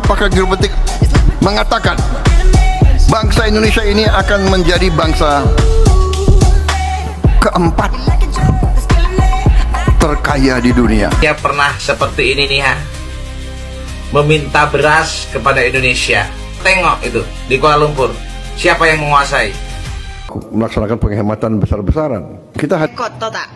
Pakar geopolitik mengatakan bangsa Indonesia ini akan menjadi bangsa keempat terkaya di dunia. Dia pernah seperti ini nih ha, meminta beras kepada Indonesia. Tengok itu di Kuala Lumpur, siapa yang menguasai? Melaksanakan penghematan besar-besaran. Kita Kok tau tak?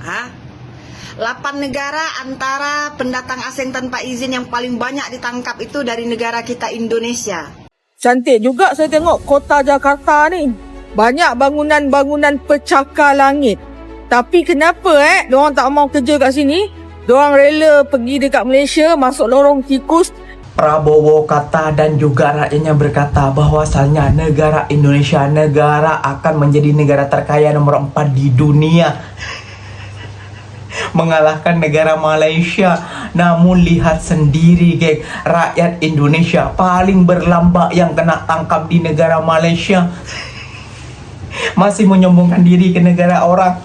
8 negara antara pendatang asing tanpa izin yang paling banyak ditangkap itu dari negara kita Indonesia. Cantik juga saya tengok kota Jakarta ni. Banyak bangunan-bangunan pecakar langit. Tapi kenapa diorang tak mau kerja kat sini? Diorang rela pergi dekat Malaysia, masuk lorong tikus. Prabowo kata dan juga rakyatnya berkata bahwasannya negara Indonesia negara akan menjadi negara terkaya nomor 4 di dunia, mengalahkan negara Malaysia. Namun lihat sendiri geng, rakyat Indonesia paling berlambak yang kena tangkap di negara Malaysia masih menyombongkan diri ke negara orang.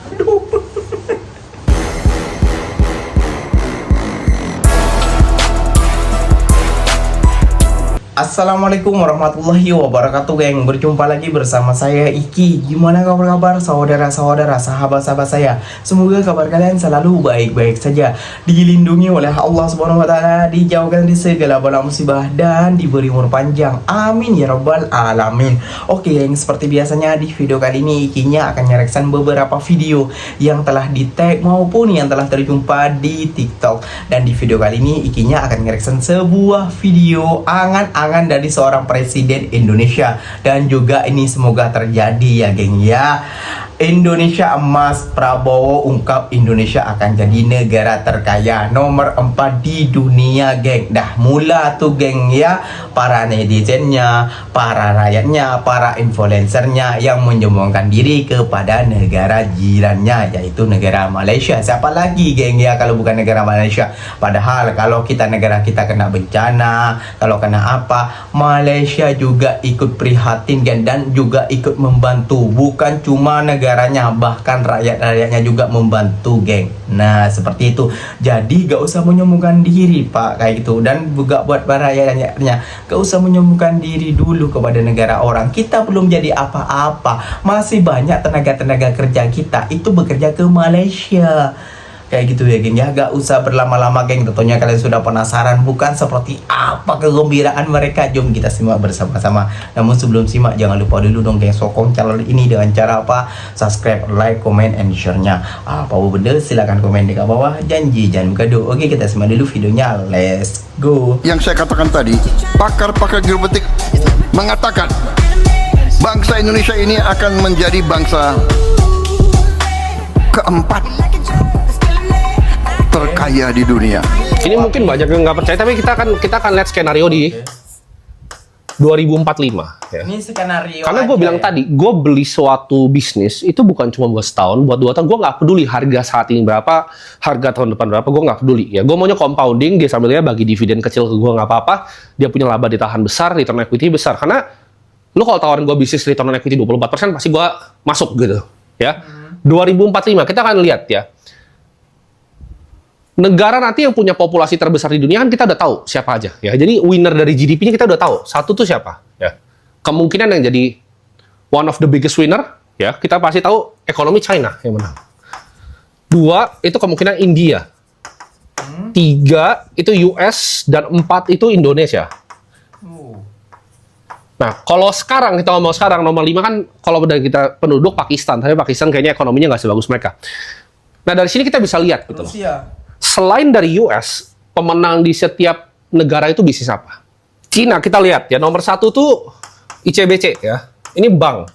Assalamualaikum warahmatullahi wabarakatuh geng. Berjumpa lagi bersama saya Iki. Gimana kabar saudara-saudara, sahabat-sahabat saya? Semoga kabar kalian selalu baik-baik saja, dilindungi oleh Allah Subhanahu wa taala, dijauhkan dari segala bala musibah dan diberi umur panjang. Amin ya rabbal alamin. Oke geng, seperti biasanya di video kali ini Ikinya akan nyareksan beberapa video yang telah di tag maupun yang telah terjumpa di TikTok. Dan di video kali ini Ikinya akan nyareksan sebuah video angan-angan dari seorang presiden Indonesia, dan juga ini semoga terjadi ya geng ya. Indonesia emas, Prabowo ungkap Indonesia akan jadi negara terkaya nomor 4 di dunia geng. Dah mula tuh geng ya, para netizennya, para rakyatnya, para influencernya yang menyombongkan diri kepada negara jirannya, yaitu negara Malaysia. Siapa lagi geng ya kalau bukan negara Malaysia? Padahal kalau kita negara kita kena bencana, kalau kena apa, Malaysia juga ikut prihatin geng, dan juga ikut membantu. Bukan cuma negaranya, bahkan rakyat-rakyatnya juga membantu geng. Nah seperti itu. Jadi gak usah menyombongkan diri pak kayak gitu. Dan juga buat para rakyatnya, gak usah menyombongkan diri dulu kepada negara orang. Kita belum jadi apa-apa. Masih banyak tenaga-tenaga kerja kita itu bekerja ke Malaysia. Kayak gitu ya geng ya, gak usah berlama-lama geng. Tentunya kalian sudah penasaran bukan seperti apa kegembiraan mereka. Jom kita simak bersama-sama. Namun sebelum simak jangan lupa dulu dong geng, sokong channel ini dengan cara apa? Subscribe, like, comment, and share-nya. Apa benda silahkan komen di bawah. Janji jangan buka do. Oke kita simak dulu videonya, let's go. yang saya katakan tadi, pakar-pakar geopolitik mengatakan bangsa Indonesia ini akan menjadi bangsa keempat terkaya di dunia. Ini mungkin banyak yang nggak percaya, tapi kita akan lihat skenario di 2045 ya. Ini skenario Karena gue bilang tadi, gue beli suatu bisnis itu bukan cuma buat setahun, buat 2 tahun. Gue nggak peduli harga saat ini berapa, harga tahun depan berapa, gue nggak peduli ya. Gue maunya compounding, dia sambil dia bagi dividen kecil ke gue nggak apa-apa. Dia punya laba ditahan besar, return equity besar. Karena lu kalau tawarin gue bisnis return equity 24%, pasti gue masuk gitu ya. 2045 kita akan lihat ya. Negara nanti yang punya populasi terbesar di dunia kan kita udah tahu siapa aja ya. Jadi winner dari GDP-nya kita udah tahu. Satu tuh siapa ya. Kemungkinan yang jadi one of the biggest winner ya, kita pasti tahu ekonomi China yang menang. 2 itu kemungkinan India. 3 itu US, dan 4 itu Indonesia. Nah, kalau sekarang kita ngomong sekarang nomor 5 kan kalau dari kita penduduk Pakistan, tapi Pakistan kayaknya ekonominya nggak sebagus mereka. Nah, dari sini kita bisa lihat gitu loh. Selain dari US, pemenang di setiap negara itu bisnis apa? Cina kita lihat ya, nomor 1 tuh ICBC ya. Ini bank.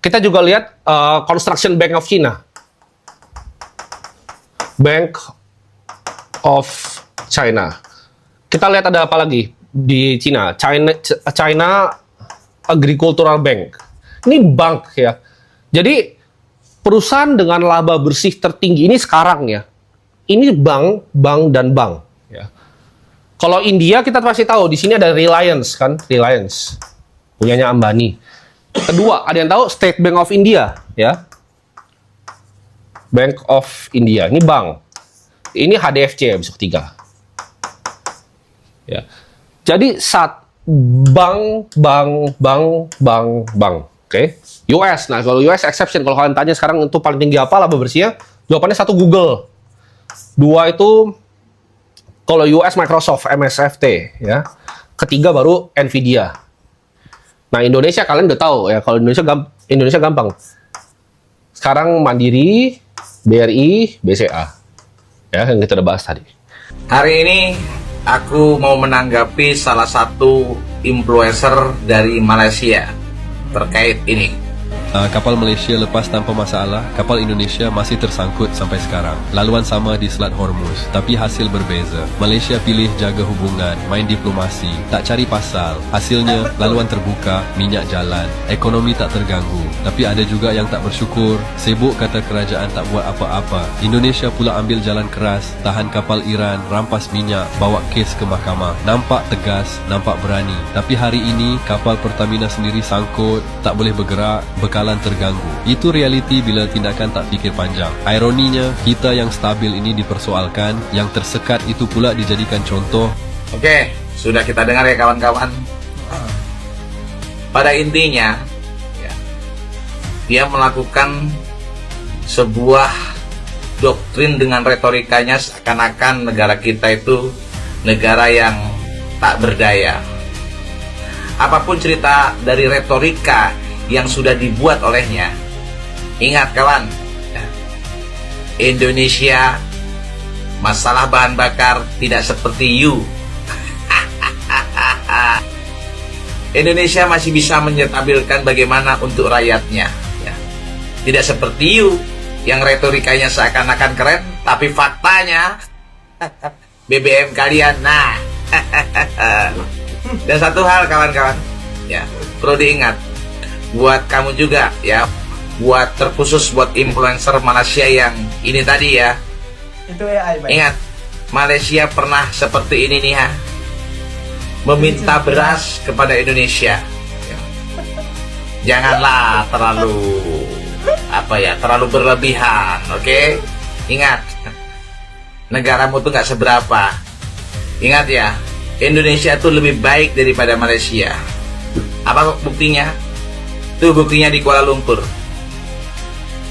Kita juga lihat Construction Bank of China. Bank of China. Kita lihat ada apa lagi di Cina. China Agricultural Bank. Ini bank ya. Jadi perusahaan dengan laba bersih tertinggi ini sekarang ya. Ini bank ya. Kalau India kita pasti tahu di sini ada Reliance kan, Reliance punyanya Ambani. Kedua, ada yang tahu State Bank of India ya. Bank of India, ini bank. Ini HDFC ya, besok 3. Ya. Jadi bank. Oke. US. Nah, kalau US exception. Kalau kalian tanya sekarang itu paling tinggi apa laba bersihnya? Jawabannya 1 Google. 2 itu kalau US Microsoft MSFT ya. Ketiga baru Nvidia. Nah, Indonesia kalian udah tahu ya. Kalau Indonesia gampang. Sekarang Mandiri, BRI, BCA. Ya, yang kita udah bahas tadi. Hari ini aku mau menanggapi salah satu influencer dari Malaysia terkait ini. Kapal Malaysia lepas tanpa masalah, kapal Indonesia masih tersangkut sampai sekarang. Laluan sama di Selat Hormuz, tapi hasil berbeza. Malaysia pilih jaga hubungan, main diplomasi, tak cari pasal. Hasilnya, laluan terbuka, minyak jalan, ekonomi tak terganggu. Tapi ada juga yang tak bersyukur, sibuk kata kerajaan tak buat apa-apa. Indonesia pula ambil jalan keras, tahan kapal Iran, rampas minyak, bawa kes ke mahkamah. Nampak tegas, nampak berani. Tapi hari ini, kapal Pertamina sendiri sangkut, tak boleh bergerak, bekalan terganggu. Itu realiti bila tindakan tak fikir panjang. Ironinya, kita yang stabil ini dipersoalkan, yang tersekat itu pula dijadikan contoh. Oke, sudah kita dengar ya kawan-kawan. Pada intinya, ya, dia melakukan sebuah doktrin dengan retorikanya seakan-akan negara kita itu negara yang tak berdaya. Apapun cerita dari retorika yang sudah dibuat olehnya, ingat kawan, Indonesia masalah bahan bakar tidak seperti you. Indonesia masih bisa menstabilkan bagaimana untuk rakyatnya, ya. Tidak seperti you yang retorikanya seakan-akan keren, tapi faktanya BBM kalian. Nah, dan satu hal kawan-kawan, ya, perlu diingat buat kamu juga ya, buat terkhusus buat influencer Malaysia yang ini tadi ya. Itu ya, Ingat, Malaysia pernah seperti ini nih ha, meminta beras kepada Indonesia. Ya. Janganlah terlalu terlalu berlebihan, oke? Ingat, negaramu tuh nggak seberapa. Ingat ya, Indonesia tuh lebih baik daripada Malaysia. Apa buktinya? Itu buktinya di Kuala Lumpur.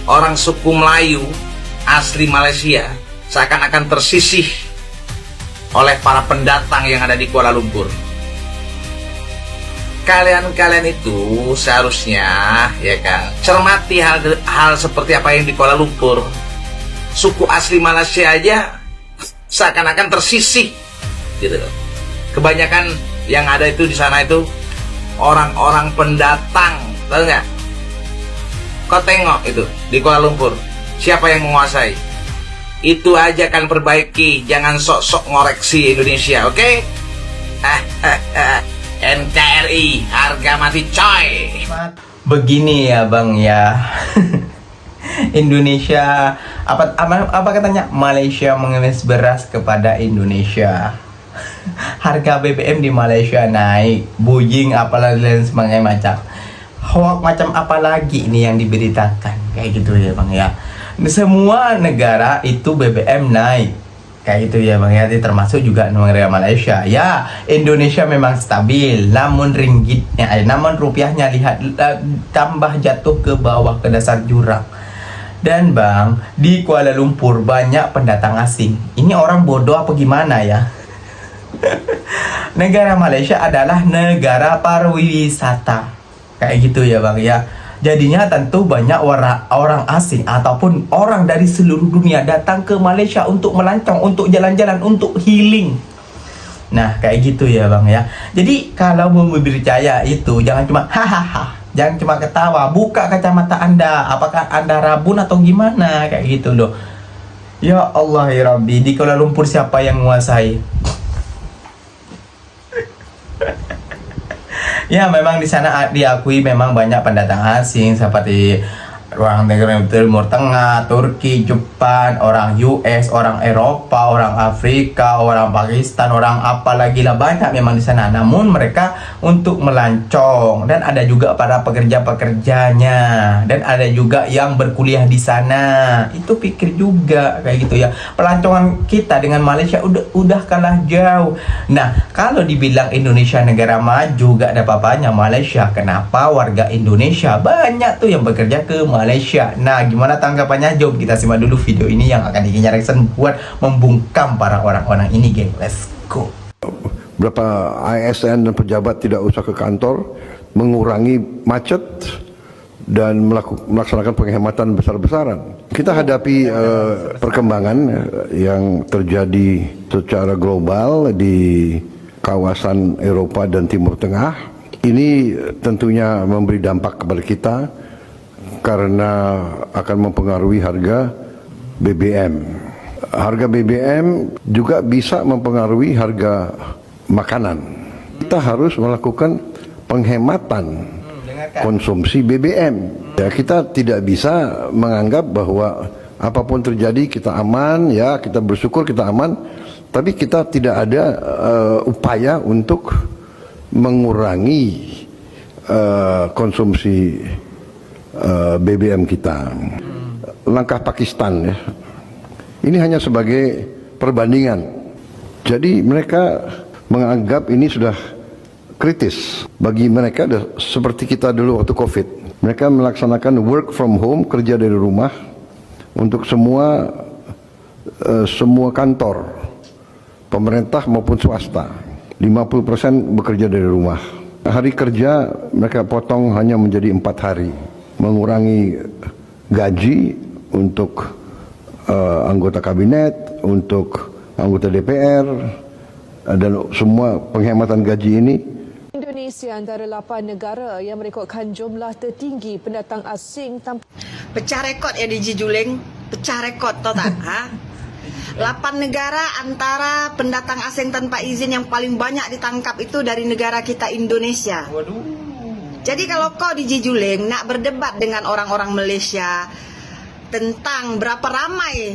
Orang suku Melayu asli Malaysia seakan-akan tersisih oleh para pendatang yang ada di Kuala Lumpur. Kalian itu seharusnya ya kan cermati hal seperti apa yang di Kuala Lumpur. Suku asli Malaysia aja seakan-akan tersisih gitu. Kebanyakan yang ada itu di sana itu orang-orang pendatang. Tahu nggak? Kau tengok itu di Kuala Lumpur, siapa yang menguasai? Itu aja kan perbaiki, jangan sok-sok ngoreksi Indonesia, oke? NKRI, harga mati coy. Begini ya bang ya. Indonesia apa katanya? Malaysia mengemis beras kepada Indonesia. Harga BBM di Malaysia naik, bullying apalagi lain sebagainya macam. Hoax macam apa lagi ini yang diberitakan kayak gitu ya bang ya. Semua negara itu BBM naik kayak gitu ya bang ya, termasuk juga negara Malaysia ya. Indonesia memang stabil, namun namun rupiahnya lihat tambah jatuh ke bawah ke dasar jurang. Dan bang, di Kuala Lumpur banyak pendatang asing. Ini orang bodoh apa gimana ya? Negara Malaysia adalah negara pariwisata kayak gitu ya bang ya. Jadinya tentu banyak orang asing ataupun orang dari seluruh dunia datang ke Malaysia untuk melancong, untuk jalan-jalan, untuk healing. Nah kayak gitu ya bang ya. Jadi kalau mau percaya itu jangan cuma hahaha, jangan cuma ketawa, buka kacamata anda, apakah anda rabun atau gimana kayak gitu loh. Ya Allah ya Rabbi, di Kuala Lumpur siapa yang menguasai? Ya memang di sana diakui memang banyak pendatang asing seperti orang negara Timur Tengah, Turki, Jepang, orang US, orang Eropa, orang Afrika, orang Pakistan, orang apalagi lah, banyak memang di sana. Namun mereka untuk melancong, dan ada juga para pekerja-pekerjanya, dan ada juga yang berkuliah di sana. Itu pikir juga kayak gitu ya. Pelancongan kita dengan Malaysia udah kalah jauh. Nah, kalau dibilang Indonesia negara maju gak ada apa-apanya Malaysia, kenapa warga Indonesia banyak tuh yang bekerja ke Malaysia? Nah, gimana tanggapannya? Jom kita simak dulu video ini yang akan Iki Reaction buat membungkam para orang-orang ini, geng. Let's go. Berapa ASN dan pejabat tidak usah ke kantor, mengurangi macet dan melaksanakan penghematan besar-besaran. Kita hadapi perkembangan yang terjadi secara global di kawasan Eropa dan Timur Tengah. Ini tentunya memberi dampak kepada kita karena akan mempengaruhi harga BBM. Harga BBM juga bisa mempengaruhi harga makanan. Kita harus melakukan penghematan konsumsi BBM. Ya, kita tidak bisa menganggap bahwa apapun terjadi kita aman, ya kita bersyukur kita aman, tapi kita tidak ada upaya untuk mengurangi konsumsi BBM kita. Langkah Pakistan ya, ini hanya sebagai perbandingan. Jadi mereka menganggap ini sudah kritis. Bagi mereka seperti kita dulu waktu COVID. Mereka melaksanakan work from home, kerja dari rumah untuk semua kantor, pemerintah maupun swasta. 50% bekerja dari rumah. Hari kerja mereka potong hanya menjadi 4 hari. Mengurangi gaji untuk anggota kabinet, untuk anggota DPR, dan semua penghematan gaji ini. Indonesia antara 8 negara yang merekodkan jumlah tertinggi pendatang asing tanpa Pecah rekod ya di Jijuleng, pecah rekod tau tak? 8 negara antara pendatang asing tanpa izin yang paling banyak ditangkap itu dari negara kita Indonesia. Jadi kalau kau di Jijuleng nak berdebat dengan orang-orang Malaysia tentang berapa ramai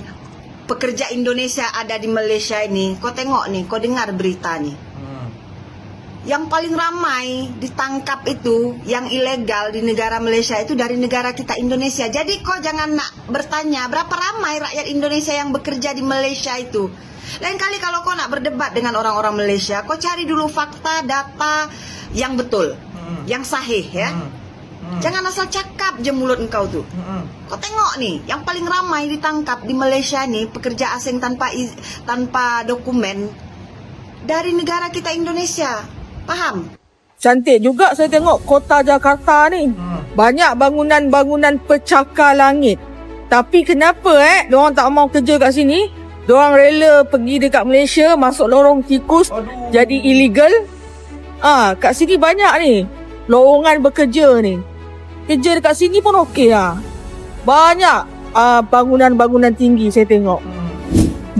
pekerja Indonesia ada di Malaysia ini, kau tengok nih, kau dengar berita nih. Yang paling ramai ditangkap itu yang ilegal di negara Malaysia itu dari negara kita Indonesia. Jadi kau jangan nak bertanya berapa ramai rakyat Indonesia yang bekerja di Malaysia itu. Lain kali kalau kau nak berdebat dengan orang-orang Malaysia, kau cari dulu fakta, data yang betul, yang sahih ya. Jangan asal cakap je mulut engkau tuh. Kau tengok nih, yang paling ramai ditangkap di Malaysia nih pekerja asing tanpa dokumen dari negara kita Indonesia. Paham? Cantik juga saya tengok kota Jakarta ni. Banyak bangunan-bangunan pecakar langit. Tapi kenapa diorang tak mau kerja kat sini? Diorang rela pergi dekat Malaysia, masuk lorong tikus, jadi illegal. Kat sini banyak ni lowongan bekerja ni. Kerja dekat sini pun okey lah. Banyak bangunan-bangunan tinggi saya tengok.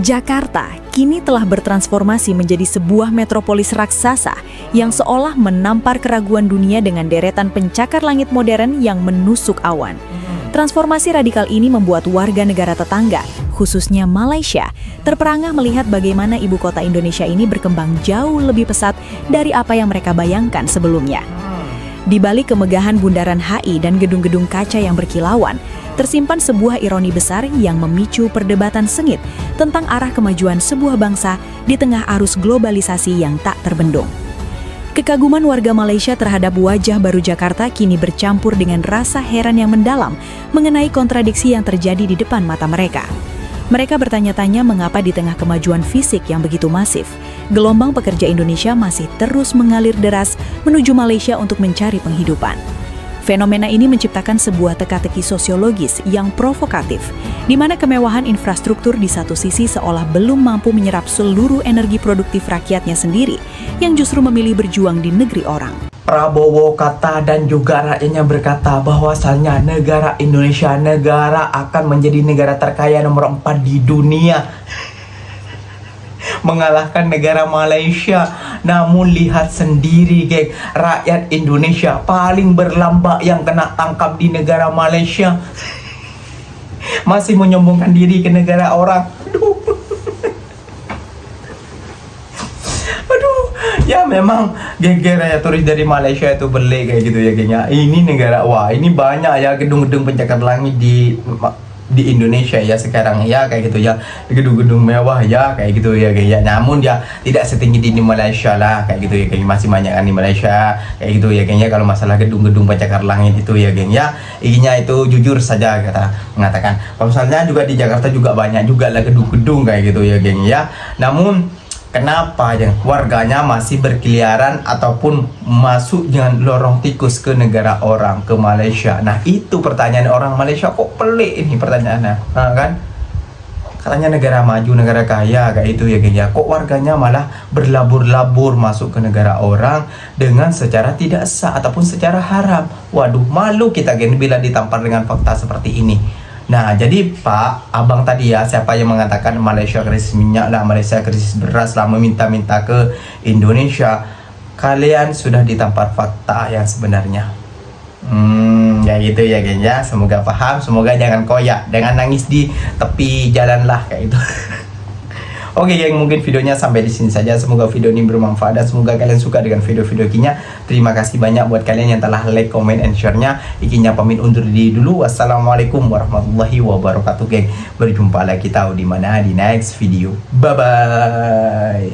Jakarta kini telah bertransformasi menjadi sebuah metropolis raksasa yang seolah menampar keraguan dunia dengan deretan pencakar langit modern yang menusuk awan. Transformasi radikal ini membuat warga negara tetangga, khususnya Malaysia, terperangah melihat bagaimana ibu kota Indonesia ini berkembang jauh lebih pesat dari apa yang mereka bayangkan sebelumnya. Di balik kemegahan bundaran HI dan gedung-gedung kaca yang berkilauan, tersimpan sebuah ironi besar yang memicu perdebatan sengit tentang arah kemajuan sebuah bangsa di tengah arus globalisasi yang tak terbendung. Kekaguman warga Malaysia terhadap wajah baru Jakarta kini bercampur dengan rasa heran yang mendalam mengenai kontradiksi yang terjadi di depan mata mereka. Mereka bertanya-tanya mengapa di tengah kemajuan fisik yang begitu masif, gelombang pekerja Indonesia masih terus mengalir deras menuju Malaysia untuk mencari penghidupan. Fenomena ini menciptakan sebuah teka-teki sosiologis yang provokatif, di mana kemewahan infrastruktur di satu sisi seolah belum mampu menyerap seluruh energi produktif rakyatnya sendiri, yang justru memilih berjuang di negeri orang. Prabowo kata dan juga rakyatnya berkata bahwasannya negara Indonesia akan menjadi negara terkaya nomor 4 di dunia. mengalahkan negara Malaysia. Namun lihat sendiri geng, rakyat Indonesia paling berlambak yang kena tangkap di negara Malaysia masih menyombongkan diri ke negara orang. Aduh, ya memang geger ya turis dari Malaysia itu beli kayak gitu ya geng ya. Ini negara, wah ini banyak ya gedung-gedung pencakar langit di Indonesia ya sekarang ya kayak gitu ya, gedung-gedung mewah ya kayak gitu ya geng ya. Namun ya tidak setinggi di Malaysia lah kayak gitu ya geng, masih banyak kan di Malaysia kayak gitu ya geng ya. Kalau masalah gedung-gedung pencakar langit itu ya geng ya, inya itu jujur saja kata mengatakan kalau misalnya juga di Jakarta juga banyak juga lah gedung-gedung kayak gitu ya geng ya. Namun kenapa ya warganya masih berkeliaran ataupun masuk dengan lorong tikus ke negara orang, ke Malaysia? Nah itu pertanyaan orang Malaysia, kok pelik ini pertanyaannya, nah, kan? Katanya negara maju, negara kaya kayak itu ya geng ya. Kok warganya malah berlabur-labur masuk ke negara orang dengan secara tidak sah ataupun secara haram? Waduh, malu kita geng bila ditampar dengan fakta seperti ini. Nah, jadi Pak, Abang tadi ya, siapa yang mengatakan Malaysia krisis minyak lah, Malaysia krisis beras lah, meminta-minta ke Indonesia, kalian sudah ditampar fakta yang sebenarnya. Ya gitu ya geng ya, semoga paham, semoga jangan koyak, jangan nangis di tepi jalan lah kayak itu. Oke geng, mungkin videonya sampai di sini saja. Semoga video ini bermanfaat dan semoga kalian suka dengan video-video Ikinya. Terima kasih banyak buat kalian yang telah like, comment, and share-nya. Ikinya pamit undur diri dulu. Wassalamualaikum warahmatullahi wabarakatuh geng. Berjumpa lagi kita di mana di next video. Bye bye.